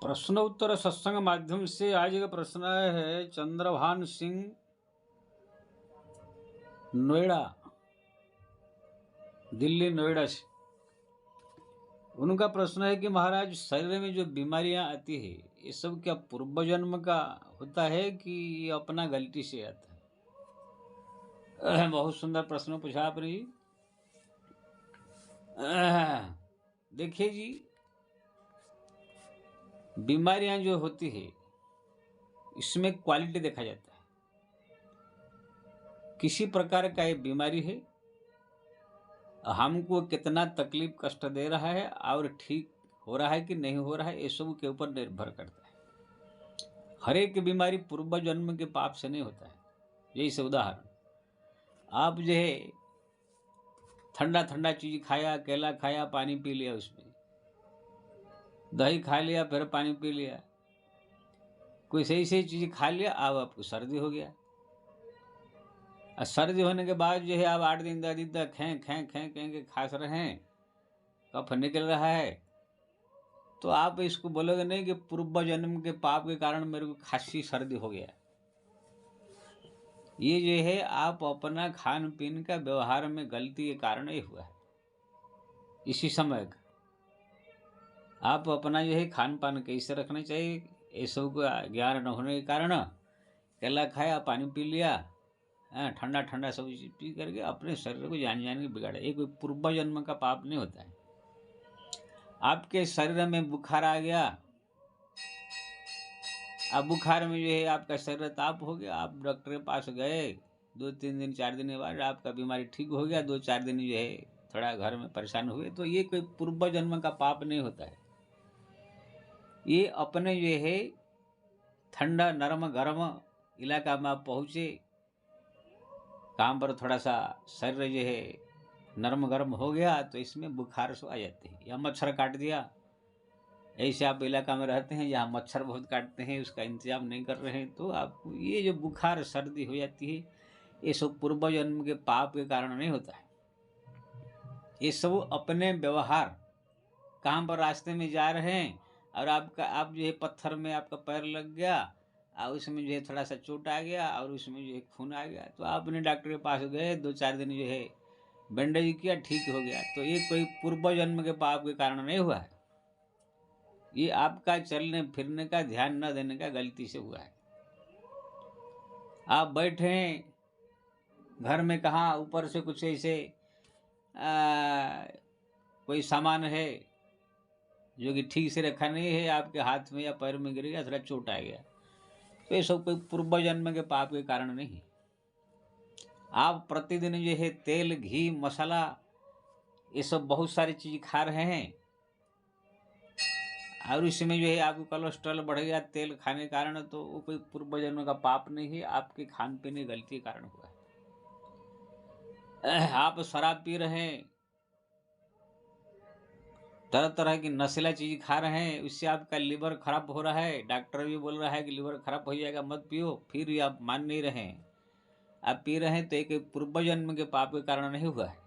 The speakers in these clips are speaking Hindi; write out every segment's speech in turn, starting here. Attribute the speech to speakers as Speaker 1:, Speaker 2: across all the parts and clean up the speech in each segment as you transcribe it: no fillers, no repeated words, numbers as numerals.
Speaker 1: प्रश्न उत्तर सत्संग माध्यम से आज का प्रश्न है चंद्रभान सिंह, नोएडा, दिल्ली नोएडा से। उनका प्रश्न है कि महाराज, शरीर में जो बीमारियां आती है ये सब क्या पूर्व जन्म का होता है कि ये अपना गलती से आता है? बहुत सुंदर प्रश्न पूछा आपने जी। देखिए जी, बीमारियां जो होती है इसमें क्वालिटी देखा जाता है। किसी प्रकार का ये बीमारी है, हमको कितना तकलीफ कष्ट दे रहा है और ठीक हो रहा है कि नहीं हो रहा है, ये सब के ऊपर निर्भर करता है। हर एक बीमारी पूर्व जन्म के पाप से नहीं होता है। जैसे उदाहरण, आप जो है ठंडा ठंडा चीज खाया, केला खाया, पानी पी लिया, उसमें दही खा लिया, फिर पानी पी लिया, कोई सही सही चीज खा लिया, अब आपको सर्दी हो गया। और सर्दी होने के बाद जो है आप 8 दिन 10 दिन तक खें खें खें खें के खास रहे हैं, कफ निकल रहा है, तो आप इसको बोलोगे नहीं कि पूर्व जन्म के पाप के कारण मेरे को खांसी सर्दी हो गया। ये जो है आप अपना खान पीन का व्यवहार में गलती के कारण ये हुआ है। इसी समय का आप अपना जो है खान पान कैसे रखना चाहिए, ये सब को ज्ञान न होने के कारण केला खाया, पानी पी लिया, ठंडा ठंडा सब चीज पी करके अपने शरीर को जान जान के बिगाड़ा। ये कोई पूर्व जन्म का पाप नहीं होता है। आपके शरीर में बुखार आ गया, अब बुखार में जो है आपका शरीर ताप हो गया, आप डॉक्टर के पास गए, 2-3 दिन 4 दिन के बाद आपका बीमारी ठीक हो गया, 2-4 दिन जो है थोड़ा घर में परेशान हुए, तो ये कोई पूर्व जन्म का पाप नहीं होता है। ये अपने जो है ठंडा नरम गर्म इलाका में आप पहुँचे, काम पर थोड़ा सा शरीर जो है नरम गर्म हो गया, तो इसमें बुखार सो आ जाते हैं। या मच्छर काट दिया, ऐसे आप इलाका में रहते हैं जहाँ मच्छर बहुत काटते हैं, उसका इंतजाम नहीं कर रहे हैं, तो आपको ये जो बुखार सर्दी हो जाती है, ये सब पूर्व जन्म के पाप के कारण नहीं होता है। ये सब अपने व्यवहार, कहाँ पर रास्ते में जा रहे हैं और आप जो है पत्थर में आपका पैर लग गया और उसमें जो है थोड़ा सा चोट आ गया और उसमें जो है खून आ गया, तो आपने डॉक्टर के पास गए, 2-4 दिन जो है बैंडेज किया, ठीक हो गया, तो ये कोई पूर्व जन्म के पाप के कारण नहीं हुआ है। ये आपका चलने फिरने का ध्यान न देने का गलती से हुआ है। आप बैठे हैं घर में, कहाँ ऊपर से कुछ ऐसे कोई सामान है जो कि ठीक से रखा नहीं है, आपके हाथ में या पैर में गिर गया, थोड़ा चोट आ गया, तो ये सब कोई पूर्व जन्म के पाप के कारण नहीं। आप प्रतिदिन जो है तेल घी मसाला ये सब बहुत सारी चीज खा रहे हैं और इसमें जो है आपको कोलेस्ट्रॉल बढ़ गया तेल खाने के कारण, तो वो कोई पूर्व जन्म का पाप नहीं है, आपके खान पीने की गलती के कारण हुआ है। आप शराब पी रहे हैं, तरह तरह की नशीला चीज खा रहे हैं, उससे आपका लीवर खराब हो रहा है, डॉक्टर भी बोल रहा है कि लीवर खराब हो जाएगा, मत पियो, फिर भी आप मान नहीं रहे हैं, आप पी रहे हैं, तो एक पूर्व जन्म के पाप के कारण नहीं हुआ है।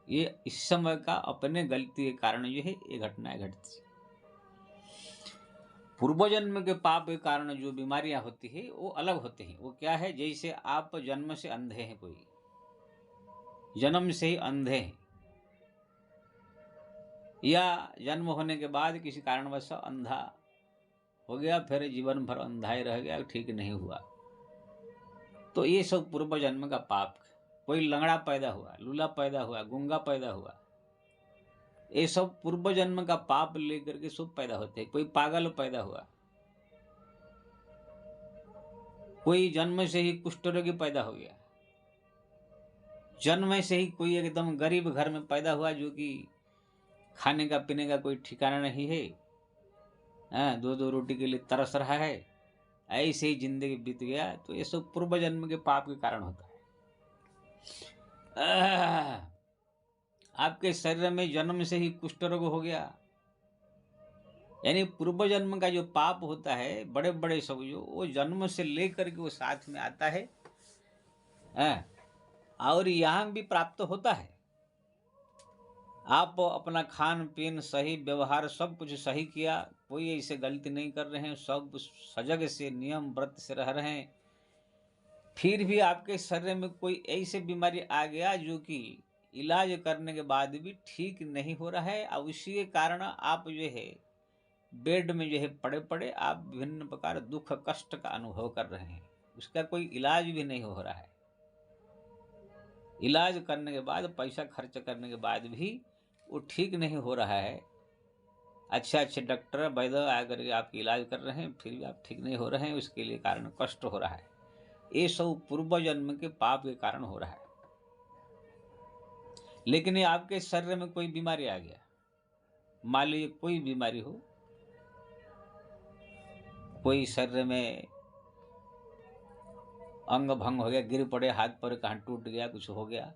Speaker 1: ये इस समय का अपने गलती के कारण जो है ये घटनाएं घटती है। पूर्व जन्म के पाप के कारण जो बीमारियां होती है वो अलग होती हैं। वो क्या है, जैसे आप जन्म से अंधे हैं, कोई जन्म से ही अंधे हैं, या जन्म होने के बाद किसी कारणवश अंधा हो गया, फिर जीवन भर अंधा ही रह गया, ठीक नहीं हुआ, तो ये सब पूर्व जन्म का पाप। कोई लंगड़ा पैदा हुआ, लूला पैदा हुआ, गूंगा पैदा हुआ, ये सब पूर्व जन्म का पाप लेकर के सब पैदा होते हैं। कोई पागल पैदा हुआ, कोई जन्म से ही कुष्ठ रोगी पैदा हो गया, जन्म से ही कोई एकदम गरीब घर में पैदा हुआ जो कि खाने का पीने का कोई ठिकाना नहीं है, 2-2 रोटी के लिए तरस रहा है, ऐसे ही जिंदगी बीत गया, तो ये सब पूर्व जन्म के पाप के कारण होता है। आपके शरीर में जन्म से ही कुष्ठ रोग हो गया, यानी पूर्व जन्म का जो पाप होता है, बड़े बड़े सब जो वो जन्म से लेकर के वो साथ में आता है, और यहाँ भी प्राप्त होता है। आप अपना खान पीन सही, व्यवहार सब कुछ सही किया, कोई ऐसे गलती नहीं कर रहे हैं, सब सजग से नियम व्रत से रह रहे हैं, फिर भी आपके शरीर में कोई ऐसी बीमारी आ गया जो कि इलाज करने के बाद भी ठीक नहीं हो रहा है, और उसी के कारण आप जो है बेड में जो है पड़े पड़े आप विभिन्न प्रकार दुख कष्ट का अनुभव कर रहे हैं, उसका कोई इलाज भी नहीं हो रहा है। इलाज करने के बाद, पैसा खर्च करने के बाद भी वो ठीक नहीं हो रहा है। अच्छे अच्छे डॉक्टर वैद्य आकर के आपका इलाज कर रहे हैं, फिर भी आप ठीक नहीं हो रहे हैं, उसके लिए कारण कष्ट हो रहा है। ये सब पूर्व जन्म के पाप के कारण हो रहा है। लेकिन ये आपके शरीर में कोई बीमारी आ गया, मान लीजिए कोई बीमारी हो, कोई शरीर में अंग भंग हो गया, गिर पड़े, हाथ पैर कहाँ टूट गया, कुछ हो गया,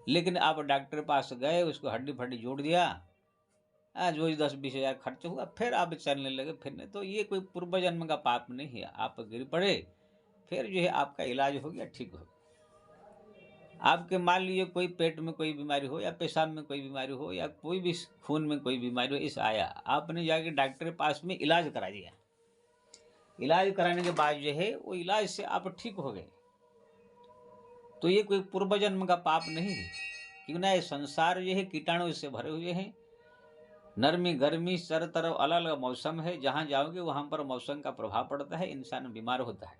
Speaker 1: लेकिन आप डॉक्टर के पास गए, उसको हड्डी फड्डी जोड़ दिया, जो 10-20 हजार खर्च हुआ, फिर आप चलने लगे फिरने, तो ये कोई पूर्व जन्म का पाप नहीं है। आप गिर पड़े, फिर जो है आपका इलाज हो गया, ठीक हो गया। आपके मान लीजिए कोई पेट में कोई बीमारी हो, या पेशाब में कोई बीमारी हो, या कोई भी खून में कोई बीमारी हो, इस आया, आपने जाके डॉक्टर के पास में इलाज करा दिया, इलाज कराने के बाद जो है वो इलाज से आप ठीक हो गए, तो ये कोई पूर्व जन्म का पाप नहीं है। क्यों ना, ये संसार जो है कीटाणु से भरे हुए हैं, नरमी गर्मी चारों तरफ अलग अलग मौसम है, जहाँ जाओगे वहाँ पर मौसम का प्रभाव पड़ता है, इंसान बीमार होता है,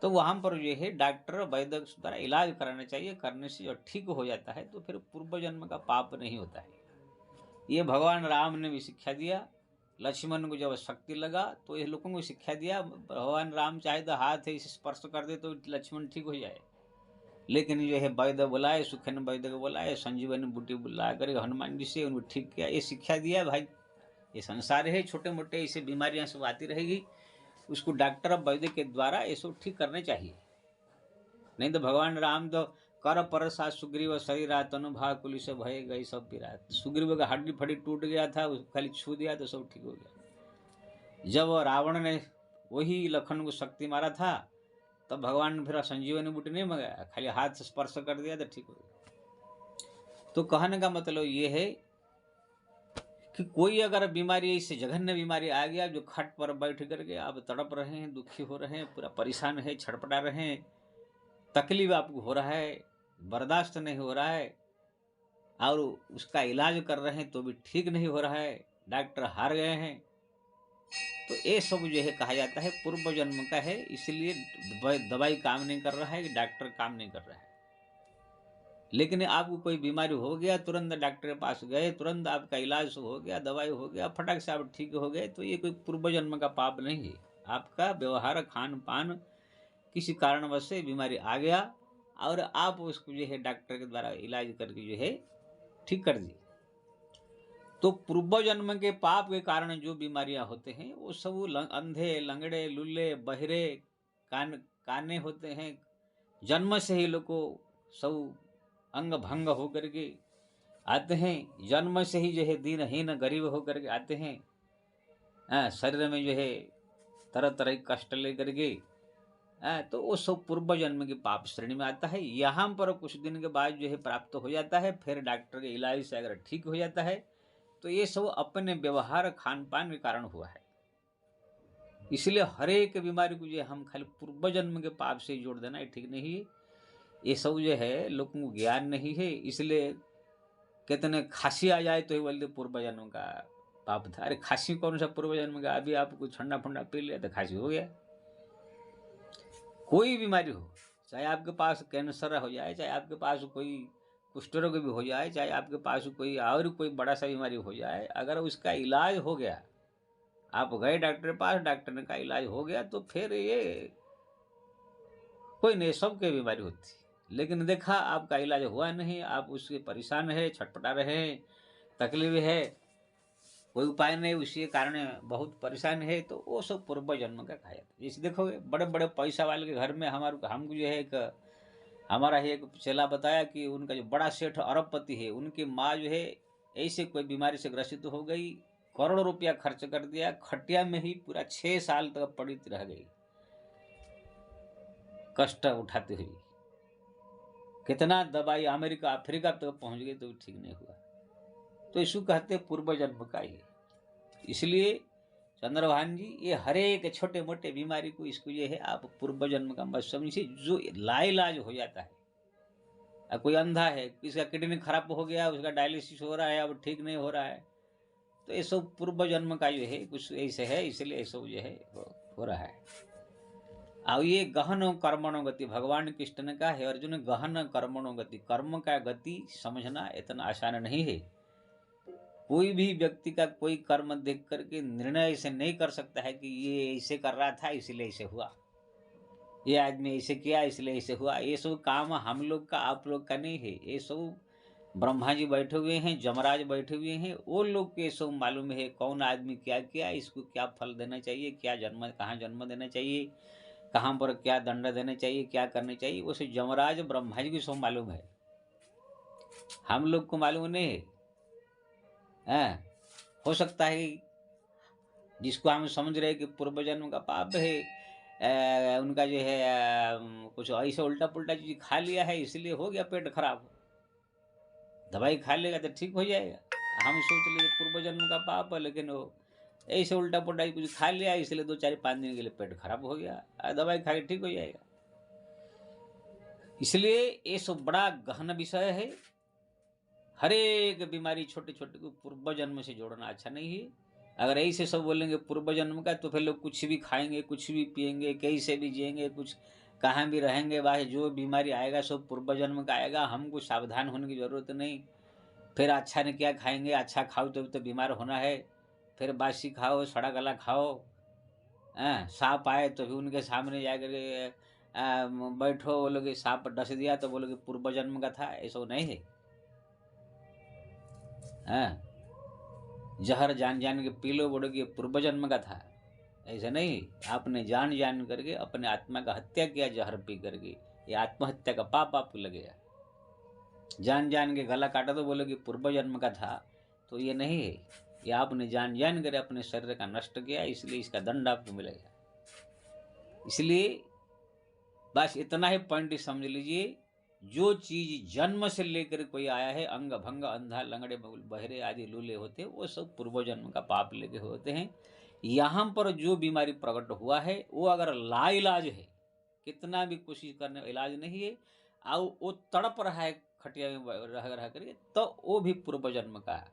Speaker 1: तो वहाँ पर जो है डॉक्टर वैद्य द्वारा इलाज कराना चाहिए, करने से जो ठीक हो जाता है तो फिर पूर्व जन्म का पाप नहीं होता है। ये भगवान राम ने भी शिक्षा दिया, लक्ष्मण को जब शक्ति लगा तो ये लोगों को शिक्षा दिया, भगवान राम चाहे तो हाथ है इसे स्पर्श कर दे तो लक्ष्मण ठीक हो जाए, लेकिन जो है वैद्य बुलाए, सुखेन वैद्य को बुलाए, संजीवनी बूटी बुला कर हनुमान जी से उनको ठीक किया, ये शिक्षा दिया। भाई ये संसार है, छोटे मोटे ऐसे बीमारियां सब आती रहेगी, उसको डॉक्टर वैद्य के द्वारा ये सब ठीक करने चाहिए। नहीं तो भगवान राम तो कर पर सा सुग्रीव शरीरा तनु भा कुलिस भय गई सब पीरा, सुग्रीव का हड्डी फड्डी टूट गया था, खाली छू दिया तो सब ठीक हो गया। जब रावण ने वही लखन को शक्ति मारा था, तब भगवान ने फिर संजीवनी बूटी नहीं मंगाया, खाली हाथ से स्पर्श कर दिया तो ठीक हो गया। तो कहने का मतलब ये है कि कोई अगर बीमारी, इससे जघन्य बीमारी आ गया, जो खट पर बैठ करके आप तड़प रहे हैं, दुखी हो रहे हैं, पूरा परेशान है, छटपटा रहे हैं, तकलीफ आपको हो रहा है, बर्दाश्त नहीं हो रहा है, और उसका इलाज कर रहे हैं तो भी ठीक नहीं हो रहा है, डॉक्टर हार गए हैं, तो ये सब जो है कहा जाता है पूर्व जन्म का है। इसलिए दवाई काम नहीं कर रहा है, कि डॉक्टर काम नहीं कर रहा है। लेकिन आपको कोई बीमारी हो गया, तुरंत डॉक्टर के पास गए, तुरंत आपका इलाज हो गया, दवाई हो गया, फटक से आप ठीक हो गए, तो ये कोई पूर्व जन्म का पाप नहीं है। आपका व्यवहार, खान पान, किसी कारणवश से बीमारी आ गया और आप उसको जो है डॉक्टर के द्वारा इलाज करके जो है ठीक कर दी, तो पूर्व जन्म के पाप के कारण जो बीमारियां होते हैं वो सब अंधे, लंगड़े, लुल्ले, बहरे, काने होते हैं, जन्म से ही लोग को सब अंग भंग होकर के आते हैं, जन्म से ही जो है दीनहीन गरीब होकर के आते हैं, शरीर में जो है तरह तरह के कष्ट लेकर के, तो वो सब पूर्व जन्म के पाप श्रेणी में आता है। यहाँ पर कुछ दिन के बाद जो है प्राप्त हो जाता है, फिर डॉक्टर के इलाज से अगर ठीक हो जाता है तो ये सब अपने व्यवहार, खान पान के कारण हुआ है। इसलिए हर एक बीमारी को जो हम खाली पूर्व जन्म के पाप से जोड़ देना ये ठीक नहीं है। ये सब जो है लोगों को ज्ञान नहीं है, इसलिए कहते हैं खांसी आ जाए तो ही बोलते पूर्व जन्म का पाप था। अरे खांसी कौन सा पूर्व जन्म का? अभी आप कुछ ठंडा फंडा पी लिया तो खांसी हो गया। कोई बीमारी हो, चाहे आपके पास कैंसर हो जाए, चाहे आपके पास कोई कुष्ठ रोग भी हो जाए, चाहे आपके पास कोई और कोई बड़ा सा बीमारी हो जाए, अगर उसका इलाज हो गया, आप गए डॉक्टर के पास, डॉक्टर ने का इलाज हो गया, तो फिर ये कोई नहीं, सबके बीमारी होती। लेकिन देखा आपका इलाज हुआ नहीं, आप उससे परेशान है, छटपटा रहे हैं, तकलीफ है, कोई उपाय नहीं, उसी के कारण बहुत परेशान है, तो वो सब पूर्व जन्म का कहा जाता है। जैसे देखोगे बड़े बड़े पैसा वाले के घर में हमको जो है एक हमारा ही एक चेला बताया कि उनका जो बड़ा सेठ अरबपति है, उनकी माँ जो है ऐसे कोई बीमारी से ग्रसित हो गई, करोड़ों रुपया खर्च कर दिया, खटिया में ही पूरा 6 साल तक पड़ी रह गई, कष्ट उठाती हुई। कितना दवाई अमेरिका अफ्रीका तक पहुंच गए तो ठीक नहीं हुआ। तो इसको कहते पूर्व जन्म का ये। इसलिए चंद्रभान जी, ये हर एक छोटे मोटे बीमारी को इसको ये है आप पूर्व जन्म का मत समझिए, जो लाइलाज हो जाता है। कोई अंधा है, किसका किडनी खराब हो गया, उसका डायलिसिस हो रहा है, अब ठीक नहीं हो रहा है, तो ये सब पूर्व जन्म का जो है कुछ ऐसे है, इसलिए ये सब जो है हो रहा है। अब ये गहन कर्मणो गति, भगवान कृष्ण ने कहा है अर्जुन, गहन कर्मणो गति, कर्म का गति समझना इतना आसान नहीं है। कोई भी व्यक्ति का कोई कर्म देख करके निर्णय ऐसे नहीं कर सकता है कि ये ऐसे कर रहा था इसलिए ऐसे हुआ, ये आदमी ऐसे किया इसलिए ऐसे हुआ। ये सब काम हम लोग का आप लोग का नहीं है। ये सब ब्रह्मा जी बैठे हुए हैं, जमराज बैठे हुए हैं, वो लोग के सब मालूम है कौन आदमी क्या किया, इसको क्या फल देना चाहिए, क्या जन्म, कहाँ जन्म देना चाहिए, कहाँ पर क्या दंड देना चाहिए, क्या करना चाहिए, वो सब जमराज ब्रह्मा जी को सब मालूम है, हम लोग को मालूम नहीं है। हो सकता है जिसको हम समझ रहे कि पूर्व जन्म का पाप है, उनका जो है कुछ ऐसा उल्टा पुल्टा चीज खा लिया है इसलिए हो गया पेट खराब, दवाई खा लेगा तो ठीक हो जाएगा। हम सोच लिए पूर्व जन्म का पाप है, लेकिन वो ऐसे उल्टा पुल्टा कुछ खा लिया इसलिए 2-4-5 दिन के लिए पेट खराब हो गया, दवाई खा के ठीक हो जाएगा। इसलिए ये सब बड़ा गहन विषय है। हर एक बीमारी छोटे छोटे को पूर्व जन्म से जोड़ना अच्छा नहीं है। अगर ऐसे सब बोलेंगे पूर्व जन्म का, तो फिर लोग कुछ भी खाएंगे, कुछ भी पिएंगे, कैसे भी जिएंगे, कुछ कहाँ भी रहेंगे, बाहर जो बीमारी आएगा सब पूर्व जन्म का आएगा। हमको सावधान होने की जरूरत नहीं। फिर अच्छा ने क्या खाएंगे, अच्छा खाओ तो बीमार होना है, फिर बासी खाओ, सड़ा गला खाओ, सांप आए तो भी उनके सामने जाकर बैठो, बोलोगे सांप डस दिया तो बोलोगे पूर्व जन्म का था, ऐसा नहीं है। जहर जान जान के पी लो, बोलोगे पूर्व जन्म का था, ऐसा नहीं। आपने जान जान करके अपने आत्मा का हत्या किया जहर पी करके, ये आत्महत्या का पाप आपको लगेगा। जान जान के गला काटा तो बोलोगे पूर्व जन्म का था, तो ये नहीं है। ये आपने जान जान कर अपने शरीर का नष्ट किया, इसलिए इसका दंड आपको मिलेगा। इसलिए बस इतना ही पॉइंट समझ लीजिए, जो चीज जन्म से लेकर कोई आया है, अंग भंग, अंधा, लंगड़े, बहरे आदि लूले होते हैं, वो सब पूर्व जन्म का पाप लेके होते हैं। यहाँ पर जो बीमारी प्रकट हुआ है वो अगर लाइलाज है, कितना भी कोशिश करने इलाज नहीं है, और वो तड़प रहा है खटिया में रह करके, तो वो भी पूर्व जन्म का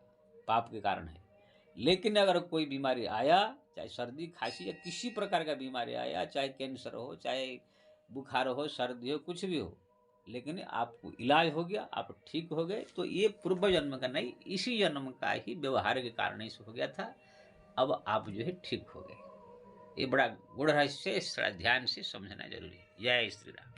Speaker 1: पाप के कारण है। लेकिन अगर कोई बीमारी आया, चाहे सर्दी खांसी या किसी प्रकार का बीमारी आया, चाहे कैंसर हो, चाहे बुखार हो, सर्दी हो, कुछ भी हो, लेकिन आपको इलाज हो गया, आप ठीक हो गए, तो ये पूर्व जन्म का नहीं, इसी जन्म का ही व्यवहार के कारण ही हो गया था। अब आप जो है ठीक हो गए। ये बड़ा गूढ़ रहस्य, ध्यान से समझना जरूरी है। जय श्री राम।